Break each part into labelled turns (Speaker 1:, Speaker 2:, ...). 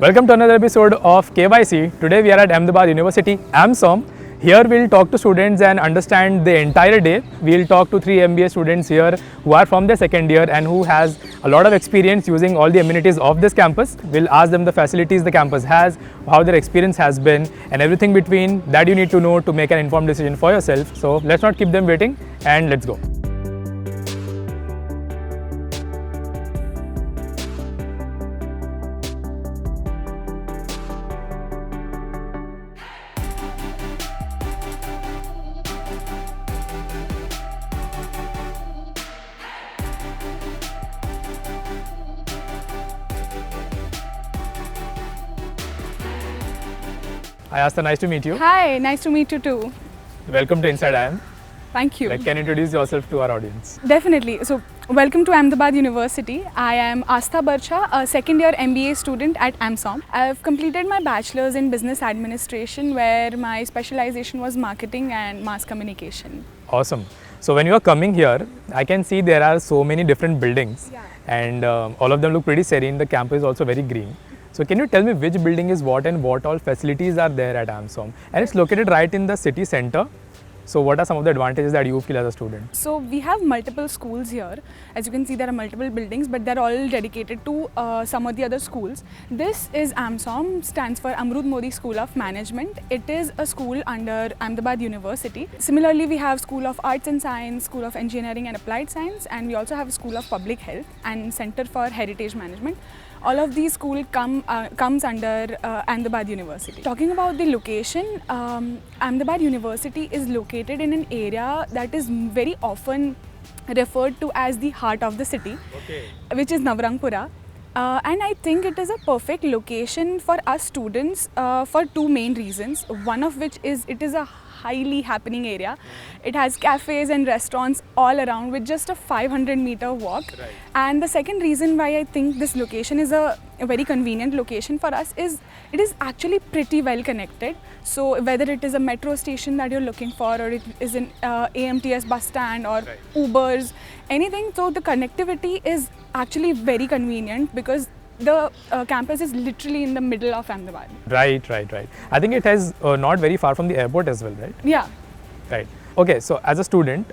Speaker 1: Welcome to another episode of KYC. Today we are at Ahmedabad University, AMSoM. Here we'll talk to students and understand the entire day. We'll talk to 3 MBA students here who are from their second year and who has a lot of experience using all the amenities of this campus. We'll ask them the facilities the campus has, how their experience has been, and everything between that you need to know to make an informed decision for yourself. So let's not keep them waiting and let's go. Hi Asta, nice to meet you.
Speaker 2: Hi, nice to meet you too.
Speaker 1: Welcome to Inside IM.
Speaker 2: Thank you.
Speaker 1: Can you introduce yourself to our audience?
Speaker 2: Definitely. So, welcome to Ahmedabad University. I am Asta Barcha, a second year MBA student at AMSoM. I've completed my bachelor's in business administration where my specialization was marketing and mass communication.
Speaker 1: Awesome. So when you are coming here, I can see there are so many different buildings and all of them look pretty serene. The campus is also very green. So can you tell me which building is what and what all facilities are there at AMSoM? And it's located right in the city center. So what are some of the advantages that you feel as a student?
Speaker 2: So we have multiple schools here. As you can see, there are multiple buildings, but they're all dedicated to some of the other schools. This is AMSoM, stands for Amrut Mody School of Management. It is a school under Ahmedabad University. Similarly, we have School of Arts and Science, School of Engineering and Applied Science, and we also have a School of Public Health and Center for Heritage Management. All of these schools comes under Ahmedabad University. Talking about the location, Ahmedabad University is located in an area that is very often referred to as the heart of the city, which is Navrangpura. And I think it is a perfect location for us students for two main reasons. One of which is it is a highly happening area. It has cafes and restaurants all around with just a 500-meter walk. Right. And the second reason why I think this location is a very convenient location for us is it is actually pretty well connected. So whether it is a metro station that you're looking for or it is an AMTS bus stand or Ubers, anything. So the connectivity is actually very convenient because the campus is literally in the middle of Ahmedabad.
Speaker 1: Right. I think it is not very far from the airport as well, right?
Speaker 2: Yeah.
Speaker 1: Right. Okay, so as a student,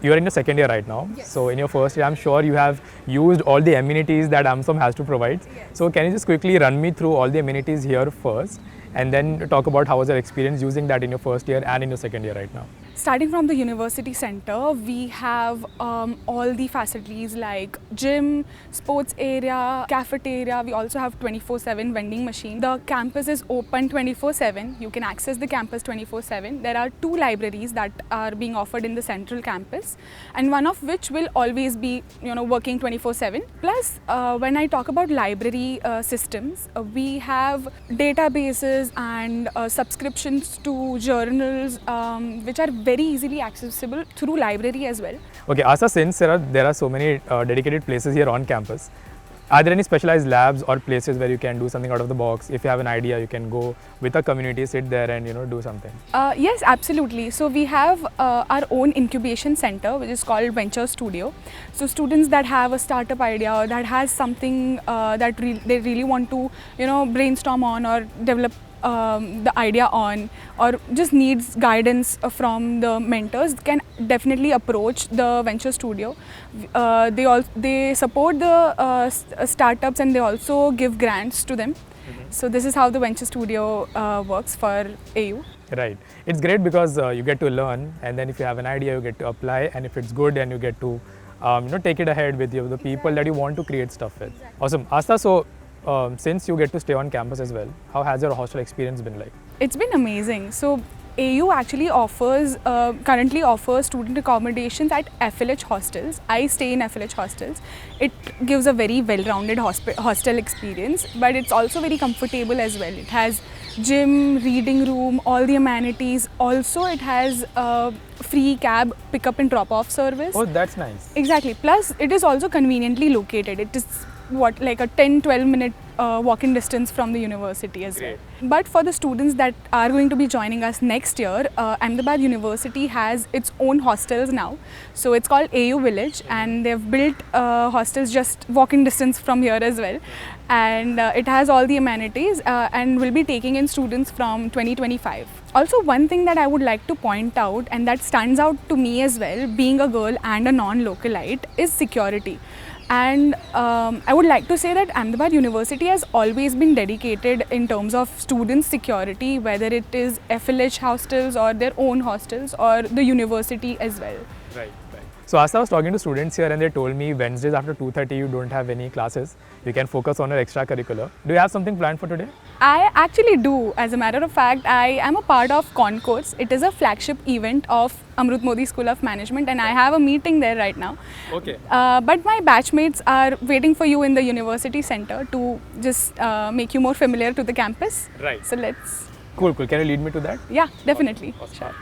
Speaker 1: you are in your second year right now.
Speaker 2: Yes.
Speaker 1: So in your first year, I'm sure you have used all the amenities that AMSoM has to provide.
Speaker 2: Yes.
Speaker 1: So can you just quickly run me through all the amenities here first and then talk about how was your experience using that in your first year and in your second year right now?
Speaker 2: Starting from the university center, we have all the facilities like gym, sports area, cafeteria. We also have 24/7 vending machine. The campus is open 24/7. You can access the campus 24/7. There are 2 libraries that are being offered in the central campus, and one of which will always be working 24/7. Plus, when I talk about library systems, we have databases and subscriptions to journals which are very easily accessible through library as well.
Speaker 1: Okay, Asa, since there are so many dedicated places here on campus, are there any specialized labs or places where you can do something out of the box? If you have an idea, you can go with a community, sit there and do something.
Speaker 2: Yes, absolutely. So we have our own incubation center, which is called Venture Studio. So students that have a startup idea or that has something that they really want to brainstorm on or develop the idea on, or just needs guidance from the mentors, can definitely approach the Venture Studio. They support the startups and they also give grants to them. So this is how the Venture Studio works for AU.
Speaker 1: Right. It's great because you get to learn, and then if you have an idea, you get to apply, and if it's good, then you get to take it ahead with you, the people that you want to create stuff with. Awesome. Asta, so since you get to stay on campus as well, how has your hostel experience been like?
Speaker 2: It's been amazing. So AU actually currently offers student accommodations at FLH hostels. I stay in FLH hostels. It gives a very well-rounded hostel experience, but it's also very comfortable as well. It has gym, reading room, all the amenities. Also, it has free cab pickup and drop-off service.
Speaker 1: Oh, that's nice.
Speaker 2: Exactly. Plus, it is also conveniently located. It is like a 10-12 minute walking distance from the university as well. But for the students that are going to be joining us next year, Ahmedabad University has its own hostels now. So it's called AU Village, and they've built hostels just walking distance from here as well. and it has all the amenities and will be taking in students from 2025. Also, one thing that I would like to point out and that stands out to me as well, being a girl and a non-localite, is security. And I would like to say that Ahmedabad University has always been dedicated in terms of student security, whether it is FLH hostels or their own hostels or the university as well.
Speaker 1: Right. So as I was talking to students here and they told me Wednesdays after 2:30 you don't have any classes, you can focus on your extracurricular. Do you have something planned for today?
Speaker 2: I actually do. As a matter of fact, I am a part of Concourse. It is a flagship event of Amrut Mody School of Management, and I have a meeting there right now.
Speaker 1: Okay.
Speaker 2: But my batchmates are waiting for you in the university center to just make you more familiar to the campus.
Speaker 1: Right.
Speaker 2: So let's...
Speaker 1: Cool. Can you lead me to that?
Speaker 2: Yeah, definitely. Sure.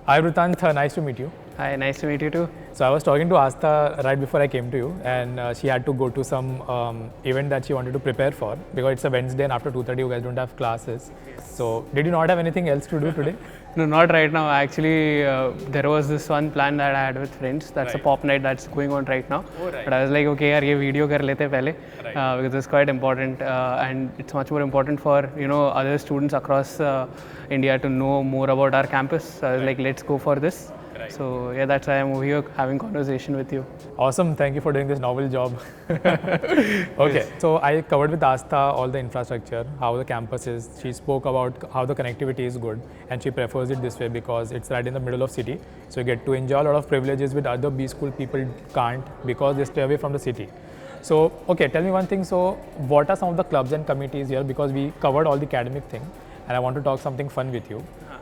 Speaker 1: Hi Rutant, nice to meet you.
Speaker 3: Hi, nice to meet you too.
Speaker 1: So I was talking to Astha right before I came to you, and she had to go to some event that she wanted to prepare for because it's a Wednesday and after 2:30 you guys don't have classes. Yes. So did you not have anything else to do today?
Speaker 3: No, not right now. Actually, there was this one plan that I had with friends. That's a pop night that's going on right now.
Speaker 1: Oh, right.
Speaker 3: But I was like, okay, yaar, ye video kar lete pehle, because it's quite important, and it's much more important for other students across India to know more about our campus. So I was like, let's go for this. Right. So yeah, that's why I'm over here having conversation with you.
Speaker 1: Awesome, thank you for doing this novel job. Okay, so I covered with Astha all the infrastructure, how the campus is. She spoke about how the connectivity is good and she prefers it this way because it's right in the middle of city. So you get to enjoy a lot of privileges which other B school people can't because they stay away from the city. So, okay, tell me one thing. So what are some of the clubs and committees here, because we covered all the academic thing and I want to talk something fun with you.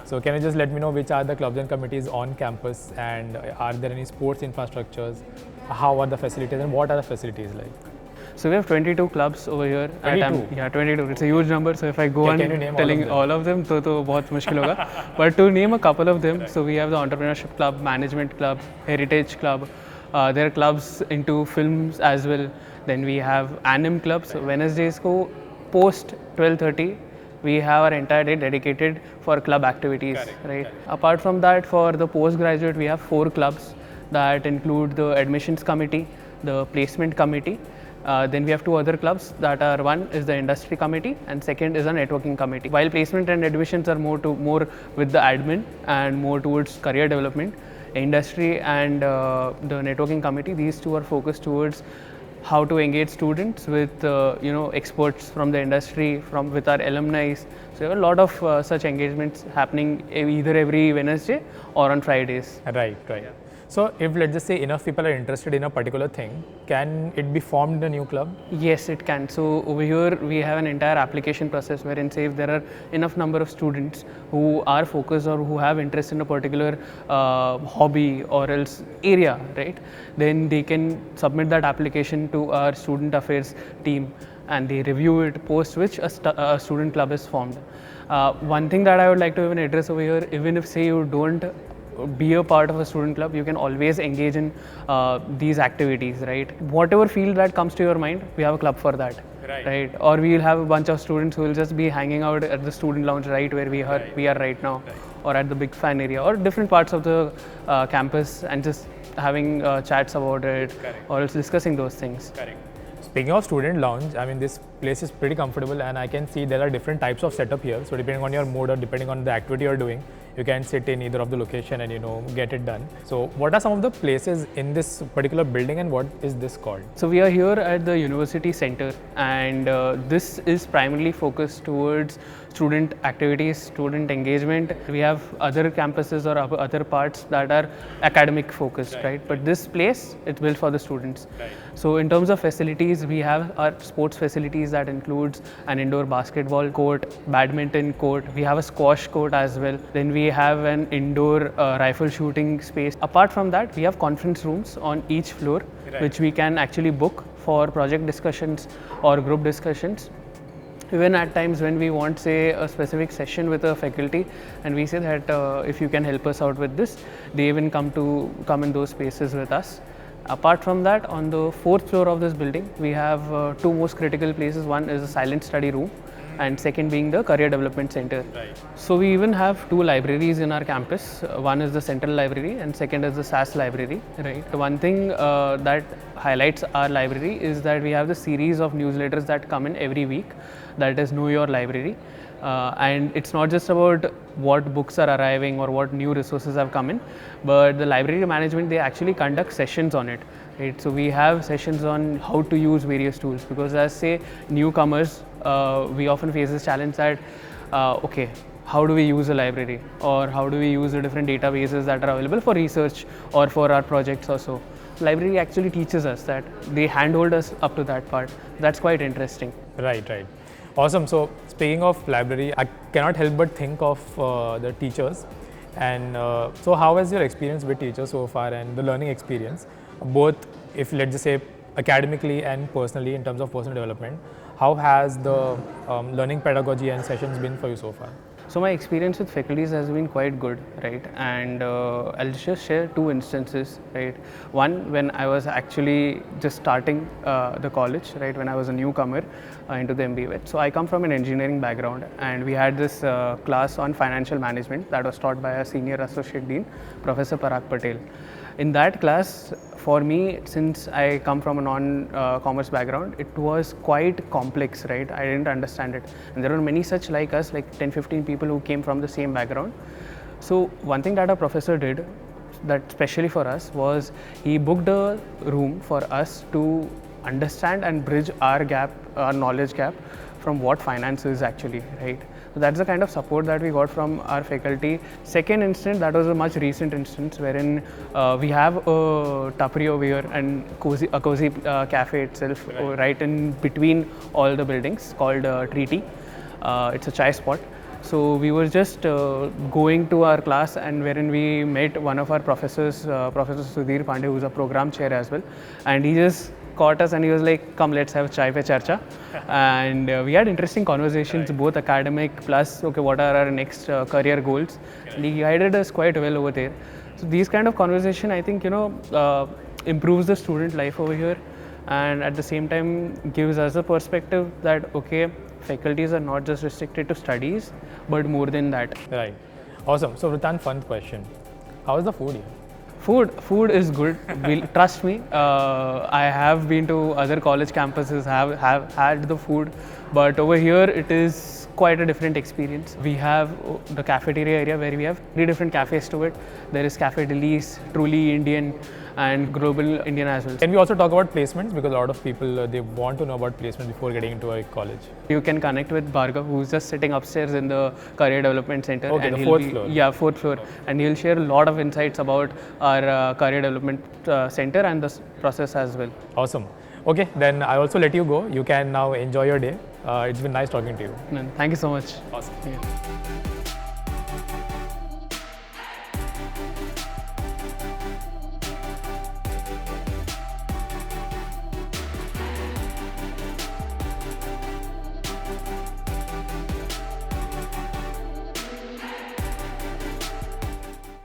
Speaker 1: So can you just let me know which are the clubs and committees on campus, and are there any sports infrastructures? How are the facilities and what are the facilities like?
Speaker 3: So we have 22 clubs over here.
Speaker 1: 22?
Speaker 3: Yeah, 22. It's a huge number. So if I go on telling
Speaker 1: all
Speaker 3: of them, तो बहुत मुश्किल होगा. But to name a couple of them, so we have the entrepreneurship club, management club, heritage club. There are clubs into films as well. Then we have AMSoM club. So Wednesdays ko post 12:30. We have our entire day dedicated for club activities, right? Apart from that, for the postgraduate, we have 4 clubs that include the admissions committee, the placement committee. Then we have 2 other clubs that are, one is the industry committee and second is a networking committee. While placement and admissions are more with the admin and more towards career development, industry and the networking committee, these 2 are focused towards how to engage students with experts from the industry, with our alumni. So there are a lot of such engagements happening either every Wednesday or on Fridays.
Speaker 1: Right. Yeah. So if let's just say enough people are interested in a particular thing, can it be formed in a new club?
Speaker 3: Yes, it can. So over here we have an entire application process wherein say if there are enough number of students who are focused or who have interest in a particular hobby or else area, right? Then they can submit that application to our student affairs team and they review it, post which a student club is formed. One thing that I would like to even address over here, even if say you don't be a part of a student club, you can always engage in these activities, right? Whatever field that comes to your mind, we have a club for that, right? Or we will have a bunch of students who will just be hanging out at the student lounge, right, where we are right now, or at the big fan area, or different parts of the campus, and just having chats about it, or else discussing those things.
Speaker 1: Speaking of student lounge, I mean, this place is pretty comfortable and I can see there are different types of setup here. So depending on your mood or depending on the activity you're doing, you can sit in either of the location and get it done. So what are some of the places in this particular building and what is this called?
Speaker 3: So we are here at the university center, and this is primarily focused towards student activities, student engagement. We have other campuses or other parts that are academic focused, right? But this place, it's built for the students. So in terms of facilities, we have our sports facilities that includes an indoor basketball court, badminton court. We have a squash court as well. Then we have an indoor rifle shooting space. Apart from that, we have conference rooms on each floor, which we can actually book for project discussions or group discussions. Even at times when we want, say, a specific session with a faculty, and we say that if you can help us out with this, they even come in those spaces with us. Apart from that, on the 4th floor of this building, we have two most critical places. One is a silent study room, and second being the career development center.
Speaker 1: Right.
Speaker 3: So we even have two libraries in our campus. One is the central library and second is the SAS library. Right. One thing that highlights our library is that we have the series of newsletters that come in every week. That is Know Your Library. And it's not just about what books are arriving or what new resources have come in, but the library management, they actually conduct sessions on it. Right? So we have sessions on how to use various tools, because as say newcomers, we often face this challenge that okay, how do we use a library, or how do we use the different databases that are available for research or for our projects or so. Library actually teaches us that, they handhold us up to that part. That's quite interesting.
Speaker 1: Right, right. Awesome. So speaking of library, I cannot help but think of the teachers. And so how has your experience with teachers so far, and the learning experience, both if let's just say academically and personally in terms of personal development, how has the learning pedagogy and sessions been for you so far?
Speaker 3: So my experience with faculties has been quite good, right? And I'll just share two instances, right? One, when I was actually just starting the college, right? When I was a newcomer into the MBA. So I come from an engineering background, and we had this class on financial management that was taught by a senior associate dean, Professor Parag Patel. In that class, for me, since I come from a non-commerce background, it was quite complex, right? I didn't understand it. And there were many such like us, like 10-15 people who came from the same background. So one thing that our professor did, that especially for us, was he booked a room for us to understand and bridge our gap, our knowledge gap, from what finance is actually, right? So that's the kind of support that we got from our faculty. Second instance, that was a much recent instance wherein we have a tapri over here and a cozy cafe itself, right in between all the buildings, called Treaty. It's a chai spot. So we were just going to our class, and wherein we met one of our professors, Professor Sudhir Pandey, who's a program chair as well, and he just caught us and he was like, come, let's have chai pe charcha. And we had interesting conversations, both academic plus, okay, what are our next career goals. And he guided us quite well over there. So these kind of conversation, I think, improves the student life over here, and at the same time gives us a perspective that, okay, faculties are not just restricted to studies, but more than that.
Speaker 1: Right. Awesome. So Vritan, fun question. How is the food here?
Speaker 3: Food is good. Trust me. I have been to other college campuses, have had the food, but over here it is quite a different experience. We have the cafeteria area where we have 3 different cafes to it. There is Cafe Delise, Truly Indian, and Global Indian as well.
Speaker 1: Can we also talk about placements, because a lot of people they want to know about placement before getting into a college?
Speaker 3: You can connect with Bhargav, who's just sitting upstairs in the Career Development Center.
Speaker 1: Okay,
Speaker 3: and
Speaker 1: the
Speaker 3: he'll
Speaker 1: 4th floor.
Speaker 3: Yeah, 4th floor. And he'll share a lot of insights about our Career Development Center and the process as well.
Speaker 1: Awesome. Okay, then I also let you go. You can now enjoy your day. It's been nice talking to you.
Speaker 3: Thank you so much.
Speaker 1: Awesome.
Speaker 3: Yeah.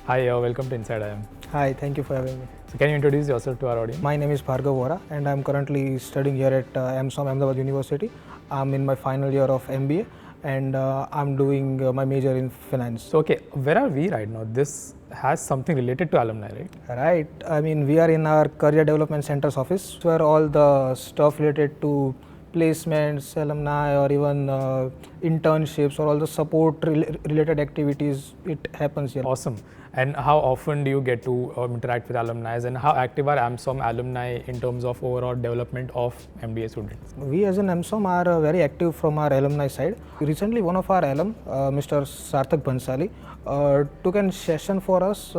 Speaker 1: Hi, welcome to Inside IM.
Speaker 4: Hi, thank you for having me.
Speaker 1: So can you introduce yourself to our audience?
Speaker 4: My name is Bhargav Vora, and I'm currently studying here at AMSoM, Ahmedabad University. I'm in my final year of MBA, and I'm doing my major in finance.
Speaker 1: So okay, where are we right now? This has something related to alumni, right?
Speaker 4: Right. I mean, we are in our Career Development Center's office, where all the stuff related to placements, alumni, or even internships, or all the support related activities, it happens here.
Speaker 1: Awesome. And how often do you get to interact with alumni, and how active are AMSoM alumni in terms of overall development of MBA students?
Speaker 4: We as an AMSoM are very active from our alumni side. Recently, one of our alum, Mr. Sarthak Bhansali, took a session for us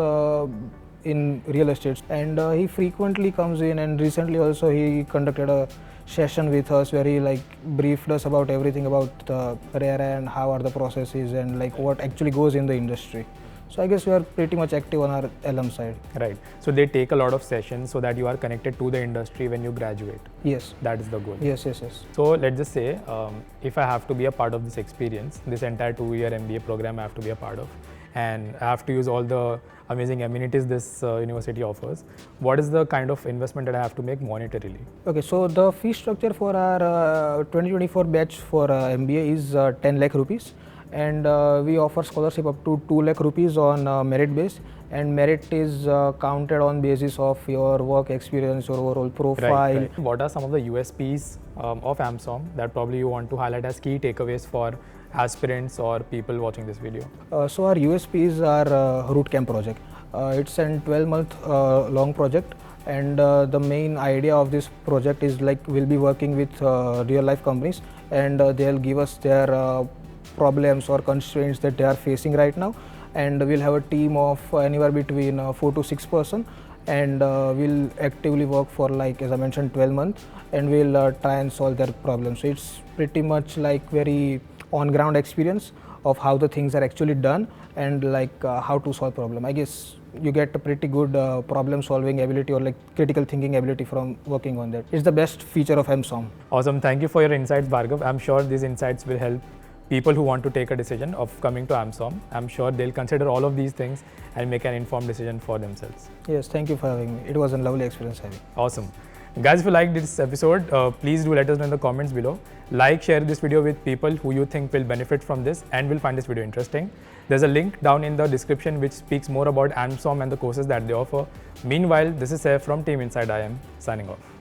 Speaker 4: in real estate, and he frequently comes in, and recently also he conducted a session with us where he briefed us about everything about the RERA and how are the processes and what actually goes in the industry. So I guess we are pretty much active on our alum side.
Speaker 1: Right. So they take a lot of sessions so that you are connected to the industry when you graduate.
Speaker 4: Yes.
Speaker 1: That is the goal.
Speaker 4: Yes.
Speaker 1: So let's just say if I have to be a part of this experience, this entire 2-year MBA program I have to be a part of, and I have to use all the amazing amenities this university offers, what is the kind of investment that I have to make monetarily?
Speaker 4: Okay, so the fee structure for our 2024 batch for MBA is 10 lakh rupees, and we offer scholarship up to 2 lakh rupees on merit base, and merit is counted on basis of your work experience, your overall profile.
Speaker 1: Right. What are some of the USPs of AMSoM that probably you want to highlight as key takeaways for aspirants or people watching this video?
Speaker 4: So our USP is our root camp project. It's a 12-month long project, and the main idea of this project is like we'll be working with real life companies, and they'll give us their problems or constraints that they are facing right now, and we'll have a team of anywhere between 4 to 6 person, and we'll actively work for, like as I mentioned, 12 months, and we'll try and solve their problems. So it's pretty much like very on ground experience of how the things are actually done, and like how to solve problem. I guess you get a pretty good problem solving ability or like critical thinking ability from working on that. It's the best feature of AMSoM.
Speaker 1: Awesome. Thank you for your insights, Bhargav. I'm sure these insights will help people who want to take a decision of coming to AMSoM. I'm sure they'll consider all of these things and make an informed decision for themselves.
Speaker 4: Yes, thank you for having me. It was a lovely experience having.
Speaker 1: Awesome. Guys, if you liked this episode, please do let us know in the comments below. Like, share this video with people who you think will benefit from this and will find this video interesting. There's a link down in the description which speaks more about AMSoM and the courses that they offer. Meanwhile, this is Saif from Team Inside IM, signing off.